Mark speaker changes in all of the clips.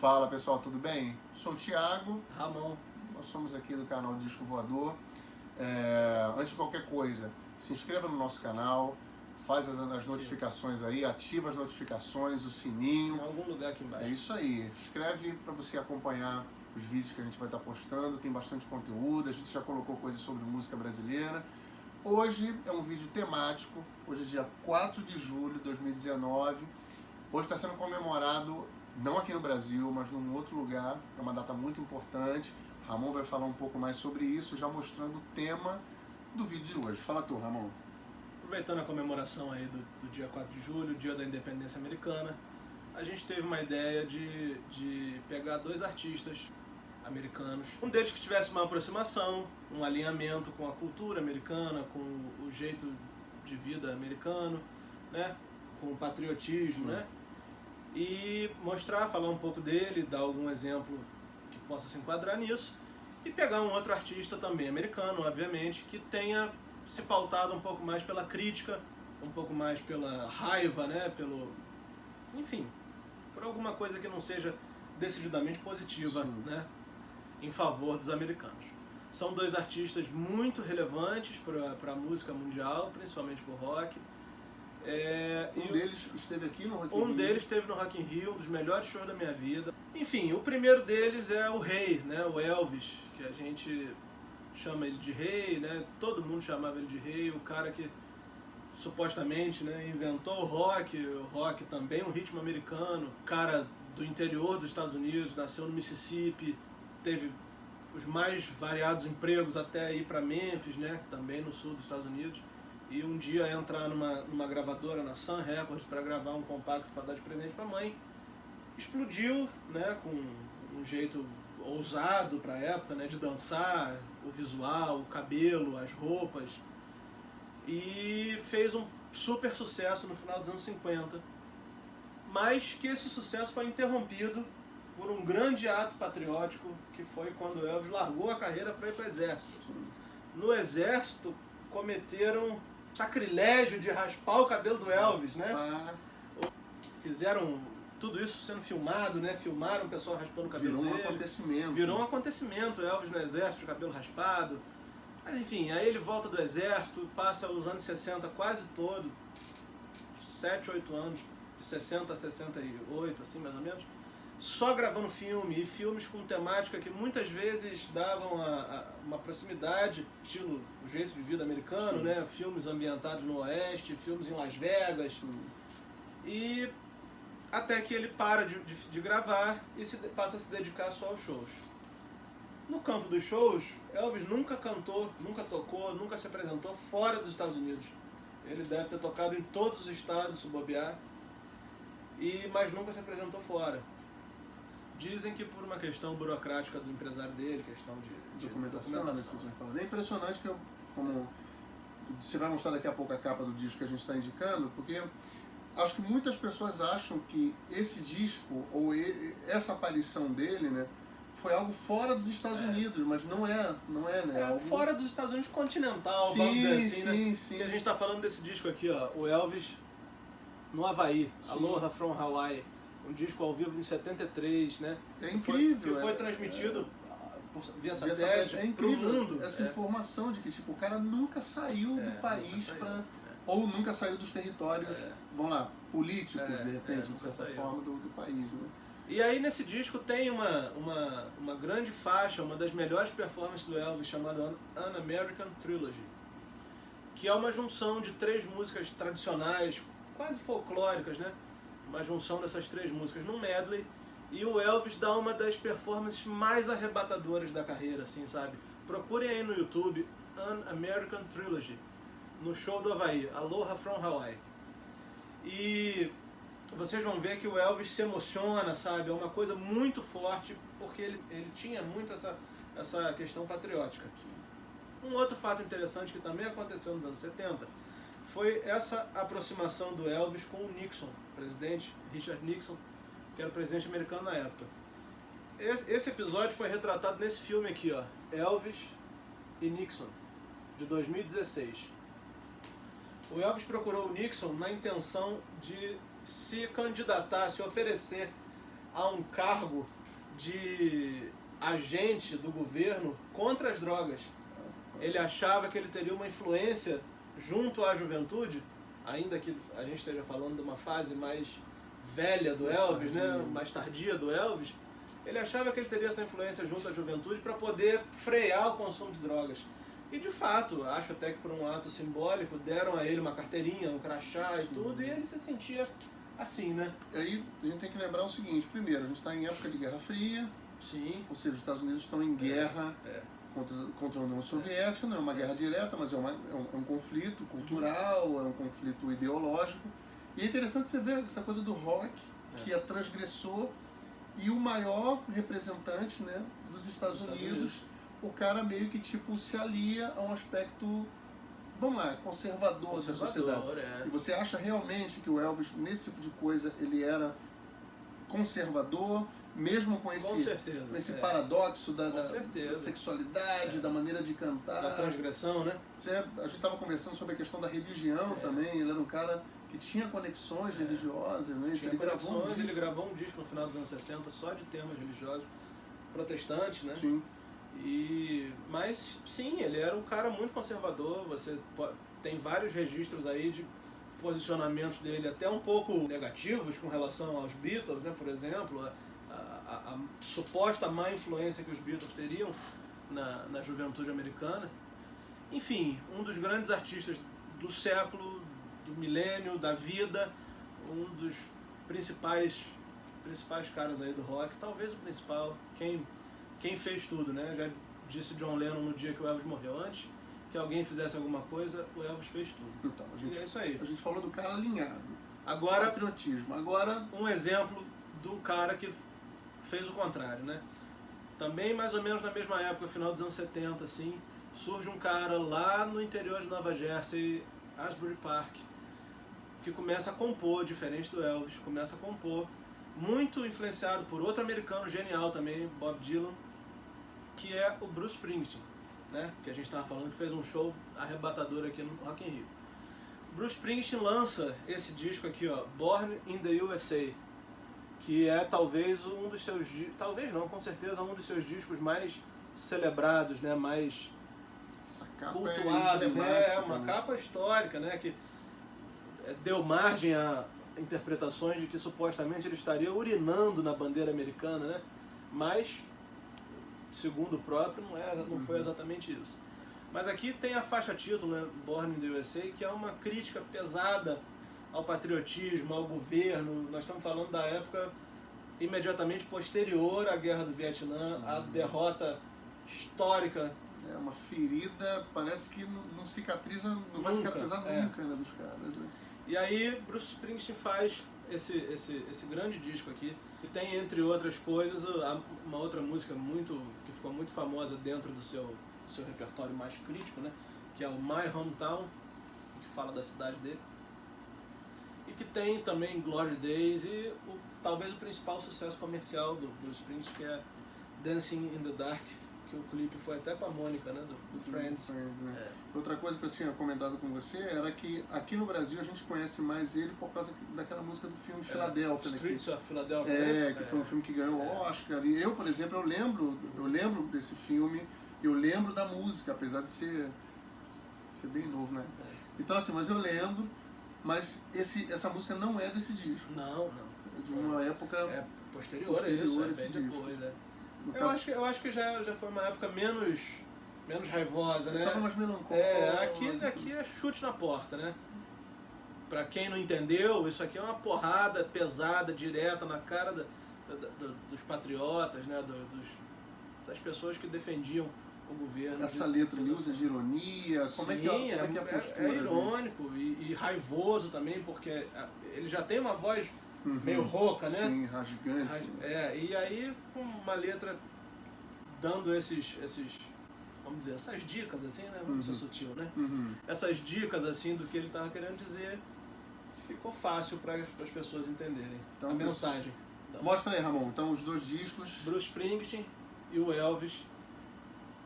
Speaker 1: Fala pessoal, tudo bem? Sou o Thiago,
Speaker 2: Ramon.
Speaker 1: nós somos aqui do canal Disco Voador. Antes de qualquer coisa, se inscreva no nosso canal, faz as notificações aí, ativa as notificações, o sininho.
Speaker 2: Em algum lugar aqui embaixo.
Speaker 1: É isso aí, escreve para você acompanhar os vídeos que a gente vai estar postando, tem bastante conteúdo, a gente já colocou coisas sobre música brasileira. Hoje é um vídeo temático, hoje é dia 4 de julho de 2019, hoje está sendo comemorado, não aqui no Brasil, mas num outro lugar, é uma data muito importante. Ramon vai falar um pouco mais sobre isso, já mostrando o tema do vídeo de hoje. Fala tu, Ramon.
Speaker 2: Aproveitando a comemoração aí do dia 4 de julho, dia da independência americana, a gente teve uma ideia de pegar dois artistas americanos. Um deles que tivesse uma aproximação, um alinhamento com a cultura americana, com o jeito de vida americano, né? Com o patriotismo, né? E mostrar, falar um pouco dele, dar algum exemplo que possa se enquadrar nisso, e pegar um outro artista também americano, obviamente, que tenha se pautado um pouco mais pela crítica, um pouco mais pela raiva, né? Enfim, por alguma coisa que não seja decididamente positiva, né? Em favor dos americanos. São dois artistas muito relevantes para a música mundial, principalmente para o rock.
Speaker 1: Um deles esteve aqui no Rock in Rio.
Speaker 2: Um deles esteve no Rock in Rio, um dos melhores shows da minha vida. Enfim, o primeiro deles é o rei, né, o Elvis, que a gente chama ele de rei, né, todo mundo chamava ele de rei, o cara que supostamente, né, inventou o rock também um ritmo americano, cara do interior dos Estados Unidos, nasceu no Mississippi, teve os mais variados empregos até ir para Memphis, né, também no sul dos Estados Unidos. E um dia entrar numa gravadora, na Sun Records, para gravar um compacto para dar de presente para a mãe. Explodiu, né, com um jeito ousado para a época, né, de dançar, o visual, o cabelo, as roupas. E fez um super sucesso no final dos anos 50. Mas que esse sucesso foi interrompido por um grande ato patriótico, que foi quando Elvis largou a carreira para ir para o exército. No exército, cometeram sacrilégio de raspar o cabelo do Elvis, né? Fizeram tudo isso sendo filmado, né? Filmaram o pessoal raspando o cabelo dele.
Speaker 1: Virou um acontecimento.
Speaker 2: Virou um acontecimento, Elvis no exército, cabelo raspado. Mas enfim, aí ele volta do exército, passa os anos 60 quase todo, 7, 8 anos, de 60 a 68, assim mais ou menos, só gravando filme, e filmes com temática que muitas vezes davam uma proximidade, estilo o jeito de vida americano, né? Filmes ambientados no Oeste, filmes em Las Vegas. E até que ele para de gravar e passa a se dedicar só aos shows. No campo dos shows, Elvis nunca cantou, nunca tocou, nunca se apresentou fora dos Estados Unidos. Ele deve ter tocado em todos os estados, se bobear, mas nunca se apresentou fora. Dizem que por uma questão burocrática do empresário dele, questão de documentação.
Speaker 1: É impressionante que como você vai mostrar daqui a pouco a capa do disco que a gente está indicando, porque acho que muitas pessoas acham que esse disco, ou essa aparição dele, né, foi algo fora dos Estados Unidos, mas não é, né?
Speaker 2: É
Speaker 1: algo...
Speaker 2: fora dos Estados Unidos continental,
Speaker 1: sim,
Speaker 2: vamos dizer assim,
Speaker 1: sim,
Speaker 2: né?
Speaker 1: sim.
Speaker 2: E a gente está falando desse disco aqui, ó, o Elvis no Havaí, Aloha from Hawaii. Um disco ao vivo em 73, né?
Speaker 1: É incrível.
Speaker 2: Que foi transmitido via satélite para o mundo.
Speaker 1: Essa informação de que tipo, o cara nunca saiu do país ou nunca saiu dos territórios, vamos lá, políticos, de repente, de certa forma, do país. Né?
Speaker 2: E aí nesse disco tem uma grande faixa, uma das melhores performances do Elvis, chamada An American Trilogy, que é uma junção de 3 músicas tradicionais, quase folclóricas, né? Uma junção dessas 3 músicas num medley, e o Elvis dá uma das performances mais arrebatadoras da carreira, assim, sabe? Procurem aí no YouTube, An American Trilogy, no show do Havaí, Aloha from Hawaii. E vocês vão ver que o Elvis se emociona, sabe? É uma coisa muito forte, porque ele tinha muito essa questão patriótica. Um outro fato interessante que também aconteceu nos anos 70 foi essa aproximação do Elvis com o Nixon, presidente Richard Nixon, que era o presidente americano na época. Esse episódio foi retratado nesse filme aqui, ó, Elvis e Nixon, de 2016. O Elvis procurou o Nixon na intenção de se candidatar, se oferecer a um cargo de agente do governo contra as drogas. Ele achava que ele teria uma influência junto à juventude, ainda que a gente esteja falando de uma fase mais velha do Elvis, né? Mais tardia do Elvis. Ele achava que ele teria essa influência junto à juventude para poder frear o consumo de drogas. E de fato, acho até que por um ato simbólico, deram a ele uma carteirinha, um crachá e tudo, e ele se sentia assim, né?
Speaker 1: E aí a gente tem que lembrar o seguinte: primeiro, a gente está em época de Guerra Fria,
Speaker 2: Sim.
Speaker 1: ou seja, os Estados Unidos estão em guerra contra a União Soviética, não é uma guerra direta, mas é um conflito cultural, é um conflito ideológico. E é interessante você ver essa coisa do rock, que é transgressor, e o maior representante, né, dos Estados Unidos, o cara meio que tipo se alia a um aspecto, vamos lá, conservador da sociedade. E você acha realmente que o Elvis, nesse tipo de coisa, ele era conservador, mesmo com esse paradoxo da sexualidade, da maneira de cantar,
Speaker 2: da transgressão, né?
Speaker 1: A gente estava conversando sobre a questão da religião também. Ele era um cara que tinha conexões religiosas, né?
Speaker 2: Ele gravou um disco no final dos anos 60 só de temas religiosos protestantes, né?
Speaker 1: Sim.
Speaker 2: Mas sim, ele era um cara muito conservador. Você tem vários registros aí de posicionamentos dele até um pouco negativos com relação aos Beatles, né? Por exemplo, a suposta má influência que os Beatles teriam na juventude americana. Enfim, um dos grandes artistas do século, do milênio, da vida, um dos principais caras aí do rock, talvez o principal, quem fez tudo, né? Já disse John Lennon no dia que o Elvis morreu. Antes que alguém fizesse alguma coisa, o Elvis fez tudo.
Speaker 1: Então,
Speaker 2: e é isso aí.
Speaker 1: A gente falou do cara alinhado.
Speaker 2: Agora,
Speaker 1: patriotismo. Agora,
Speaker 2: um exemplo do cara que fez o contrário, né? Também mais ou menos na mesma época, final dos anos 70, assim, surge um cara lá no interior de Nova Jersey, Asbury Park, que começa a compor, diferente do Elvis, começa a compor, muito influenciado por outro americano genial também, Bob Dylan, que é o Bruce Springsteen, né? Que a gente estava falando, que fez um show arrebatador aqui no Rock in Rio. Bruce Springsteen lança esse disco aqui, ó, Born in the USA, que é talvez um dos seus, talvez não, com certeza um dos seus discos mais celebrados, né? Mais cultuados, né? É uma capa histórica, né? Que deu margem a interpretações de que supostamente ele estaria urinando na bandeira americana, né? Mas, segundo o próprio, não foi exatamente isso. Mas aqui tem a faixa título, né? Born in the USA, que é uma crítica pesada ao patriotismo, ao governo. Nós estamos falando da época imediatamente posterior à Guerra do Vietnã, à derrota histórica.
Speaker 1: É uma ferida, parece que não cicatriza, não vai cicatrizar nunca, né, dos caras. Né?
Speaker 2: E aí Bruce Springsteen faz esse grande disco aqui, que tem, entre outras coisas, uma outra música que ficou muito famosa dentro do seu repertório mais crítico, né? Que é o My Hometown, que fala da cidade dele. E que tem também Glory Days e talvez o principal sucesso comercial do Bruce Springsteen, que é Dancing in the Dark, que o clipe foi até com a Mônica, né, do Friends.
Speaker 1: Né? Outra coisa que eu tinha comentado com você era que aqui no Brasil a gente conhece mais ele por causa daquela música do filme Philadelphia.
Speaker 2: Streets of Philadelphia.
Speaker 1: Que foi um filme que ganhou o Oscar. E eu, por exemplo, eu lembro desse filme, eu lembro da música, apesar de ser bem novo, né? Então assim, mas eu lembro, mas essa música não é desse disco.
Speaker 2: Não.
Speaker 1: É de uma época
Speaker 2: posterior a isso, bem depois, Eu acho que já foi uma época menos raivosa, né?
Speaker 1: Tava mais melancólica.
Speaker 2: Aqui é chute na porta, né? Pra quem não entendeu, isso aqui é uma porrada pesada, direta, na cara dos patriotas, né? Das pessoas que defendiam o governo.
Speaker 1: Essa letra ele usa de ironia, como é que é a postura?
Speaker 2: É irônico e raivoso também, porque ele já tem uma voz meio rouca, né?
Speaker 1: Sim, rasgante.
Speaker 2: E aí com uma letra dando esses, vamos dizer, essas dicas assim, né? Vamos ser sutil, né? Essas dicas assim do que ele estava querendo dizer, ficou fácil para as pessoas entenderem a mensagem.
Speaker 1: Mostra aí, Ramon, então os dois discos.
Speaker 2: Bruce Springsteen e o Elvis.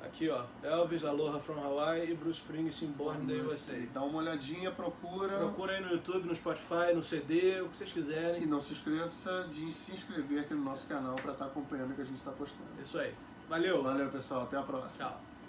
Speaker 2: Aqui, ó, Elvis, Aloha from Hawaii e Bruce Springsteen, Born in the USA.
Speaker 1: Dá uma olhadinha, procura.
Speaker 2: Procura aí no YouTube, no Spotify, no CD, o que vocês quiserem.
Speaker 1: E não se esqueça de se inscrever aqui no nosso canal para estar acompanhando o que a gente está postando.
Speaker 2: Isso aí. Valeu.
Speaker 1: Valeu, pessoal. Até a próxima.
Speaker 2: Tchau.